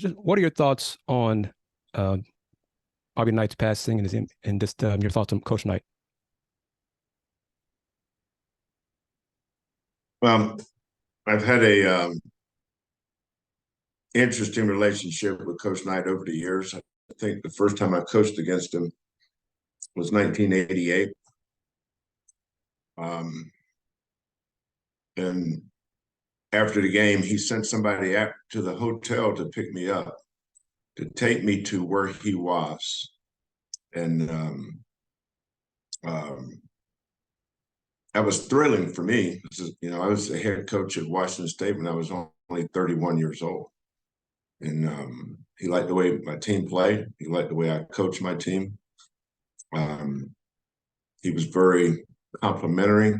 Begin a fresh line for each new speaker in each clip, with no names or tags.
just what are your thoughts on Bobby Knight's passing and just your thoughts on Coach Knight?
Well, I've had a interesting relationship with Coach Knight over the years. I think the first time I coached against him was 1988. And after the game, he sent somebody out to the hotel to pick me up, to take me to where he was. And that was thrilling for me. I was the head coach at Washington State when I was only 31 years old. And he liked the way my team played. He liked the way I coached my team. He was very complimentary,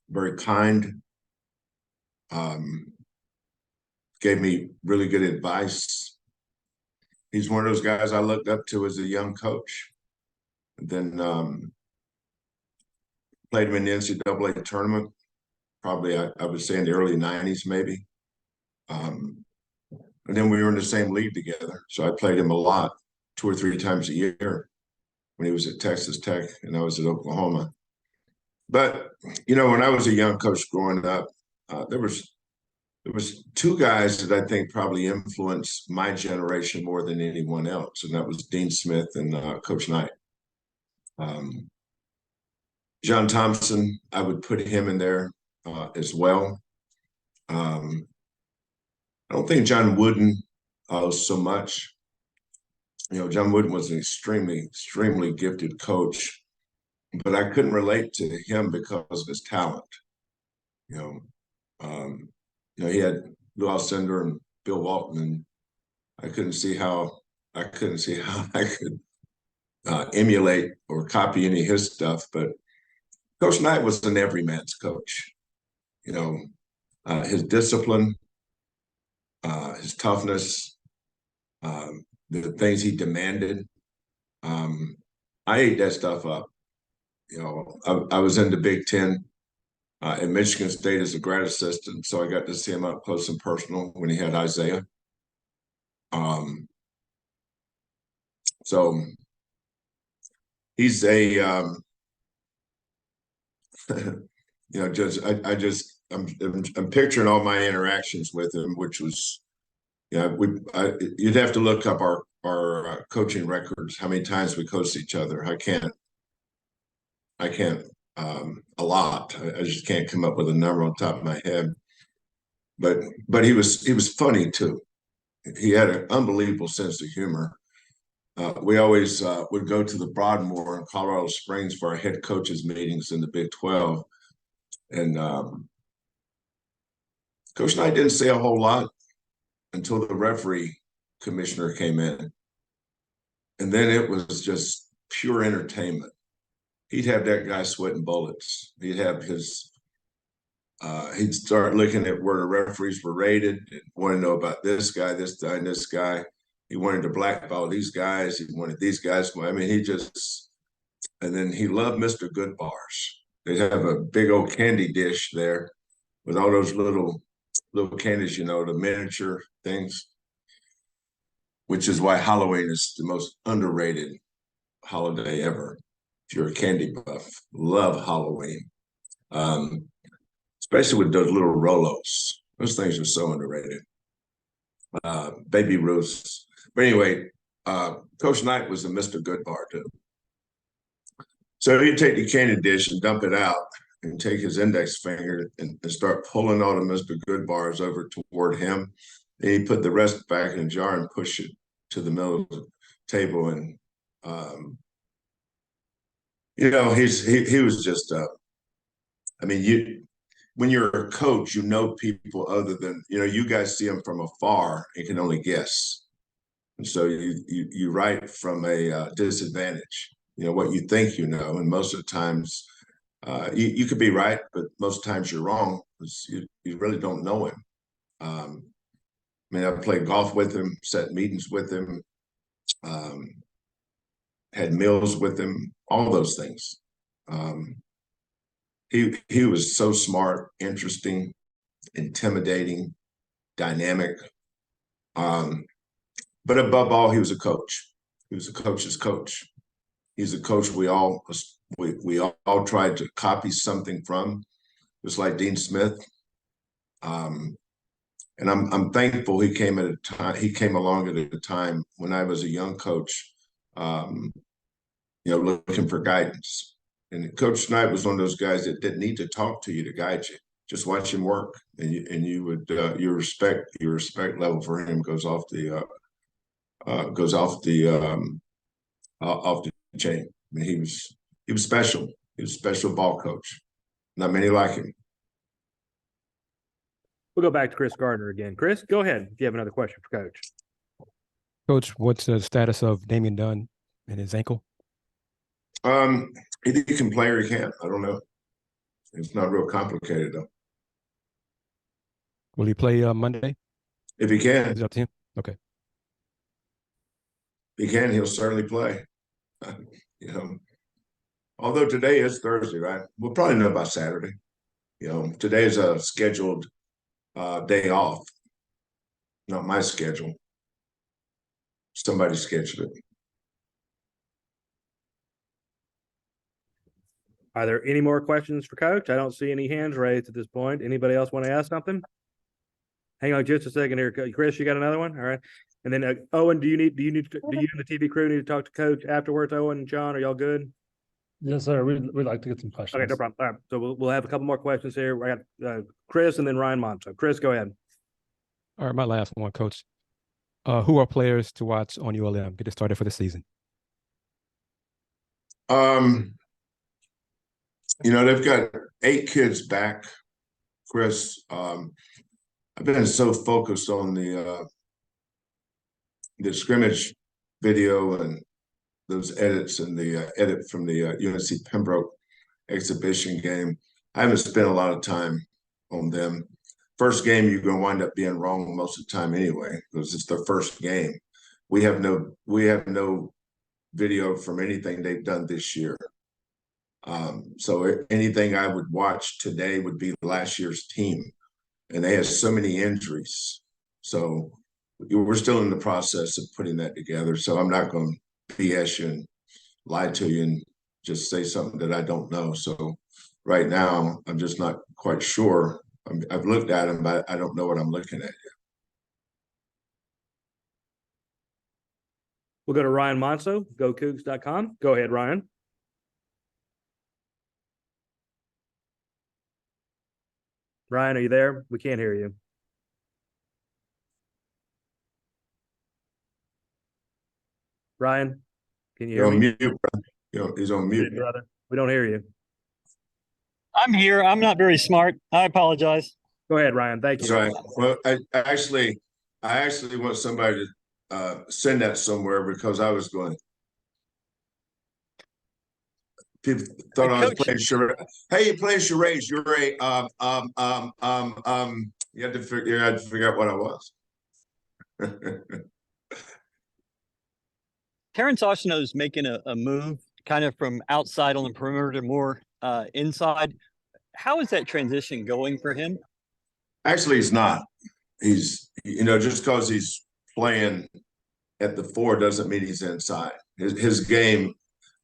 very kind, gave me really good advice. He's one of those guys I looked up to as a young coach. And then played him in the NCAA tournament, probably I would say in the early 90s maybe. And then we were in the same league together. So I played him a lot, 2 or 3 times a year when he was at Texas Tech and I was at Oklahoma. But, when I was a young coach growing up, there was 2 guys that I think probably influenced my generation more than anyone else, and that was Dean Smith and Coach Knight. John Thompson, I would put him in there as well. I don't think John Wooden so much. John Wooden was an extremely, extremely gifted coach, but I couldn't relate to him because of his talent. He had Lou Alcindor and Bill Walton, and I couldn't see how I could emulate or copy any of his stuff. But Coach Knight was an everyman's coach. His discipline, his toughness, the things he demanded. I ate that stuff up. I was in the Big Ten at Michigan State as a grad assistant, so I got to see him up close and personal when he had Isaiah. So he's a I'm picturing all my interactions with him, which was, you'd have to look up our coaching records, how many times we coached each other. I can't a lot. I just can't come up with a number on top of my head. But he was funny too. He had an unbelievable sense of humor. We always would go to the Broadmoor in Colorado Springs for our head coaches meetings in the Big 12. And Coach Knight didn't say a whole lot until the referee commissioner came in. And then it was just pure entertainment. He'd have that guy sweating bullets. He'd have he'd start looking at where the referees were rated and want to know about this guy, and this guy. He wanted to blackball these guys. He wanted these guys. I mean, and then he loved Mr. Goodbars. They'd have a big old candy dish there with all those little candies, the miniature things, which is why Halloween is the most underrated holiday ever. If you're a candy buff, love Halloween, especially with those little Rolos. Those things are so underrated. Baby Ruths. But anyway, Coach Knight was a Mr. Goodbar too. So he'd take the candy dish and dump it out and take his index finger and start pulling all the Mr. Goodbars over toward him. And he'd put the rest back in a jar and push it to the middle of the table. And, he was just, when you're a coach, people other than, you guys see them from afar and can only guess. And so you write from a disadvantage, what you think and most of the times you could be right, but most times you're wrong because you really don't know him. I played golf with him, set meetings with him, had meals with him, all those things. He was so smart, interesting, intimidating, dynamic. But above all, he was a coach. He was a coach's coach. He's a coach we all tried to copy something from, just like Dean Smith. And I'm thankful he came along at a time when I was a young coach, looking for guidance. And Coach Knight was one of those guys that didn't need to talk to you to guide you. Just watch him work, and you would your respect level for him goes off the chain. I mean, he was special. He was a special ball coach. Not many like him.
We'll go back to Chris Gardner again. Chris, go ahead if you have another question for Coach.
Coach, what's the status of Damen Dunn and his ankle?
Either he can play or he can't. I don't know. It's not real complicated though.
Will he play Monday?
If he can.
Is it up to him? Okay.
If he can, he'll certainly play. Although today is Thursday, right? We'll probably know by Saturday. Today is a scheduled day off. Not my schedule. Somebody scheduled it.
Are there any more questions for Coach? I don't see any hands raised at this point. Anybody else want to ask something? Hang on just a second here, Chris. You got another one? All right. And then Owen, do you and the TV crew need to talk to Coach afterwards? Owen and John, are y'all good?
Yes, sir. We'd like to get some questions.
Okay, no problem. All right. So we'll have a couple more questions here. I got Chris and then Ryan Monto. Chris, go ahead.
All right, my last one, Coach. Who are players to watch on ULM? Get it started for the season.
They've got 8 kids back, Chris. I've been so focused on the scrimmage video and those edits and the edit from the UNC Pembroke exhibition game. I haven't spent a lot of time on them. First game, you're going to wind up being wrong most of the time anyway, because it's their first game. We have no video from anything they've done this year. So anything I would watch today would be last year's team, and they had so many injuries. So we're still in the process of putting that together. So I'm not going to BS you and lie to you and just say something that I don't know. So right now, I'm just not quite sure. I've looked at them, but I don't know what I'm looking at yet.
We'll go to Ryan Monso, GoCougs.com. Go ahead, Ryan. Ryan, are you there? We can't hear you. Ryan, can you hear me?
Mute, he's on mute.
Brother, we don't hear you.
I'm here. I'm not very smart. I apologize.
Go ahead, Ryan. Thank you.
That's right. Well, I actually want somebody to send that somewhere, because I was going. People thought I was playing charades. Hey, you playing charades? You're a You had to figure out what I was.
Terrence Samuel is making a move kind of from outside on the perimeter to more inside. How is that transition going for him?
Actually, he's not. He's, just because he's playing at the 4 doesn't mean he's inside. His game,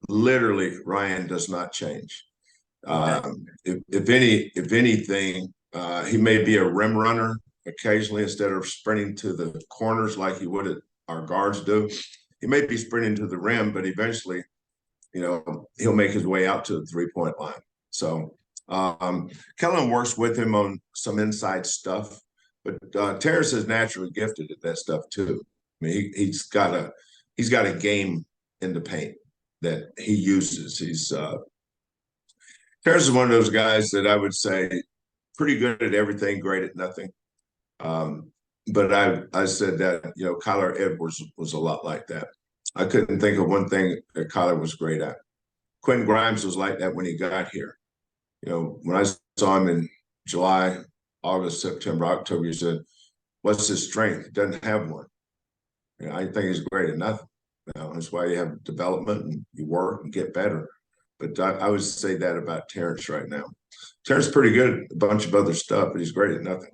literally, Ryan, does not change. If anything, he may be a rim runner occasionally instead of sprinting to the corners like he would at our guards do. He may be sprinting to the rim, but eventually, he'll make his way out to the 3-point line. So Kelvin works with him on some inside stuff, but Terrence is naturally gifted at that stuff too. I mean, he's got a game in the paint that he uses. Terrence is one of those guys that I would say pretty good at everything, great at nothing. But I said that, Kyler Edwards was a lot like that. I couldn't think of one thing that Kyler was great at. Quentin Grimes was like that when he got here. When I saw him in July, August, September, October, he said, what's his strength? He doesn't have one. I think he's great at nothing. That's why you have development and you work and get better. But I would say that about Terrence right now. Terrence is pretty good at a bunch of other stuff, but he's great at nothing.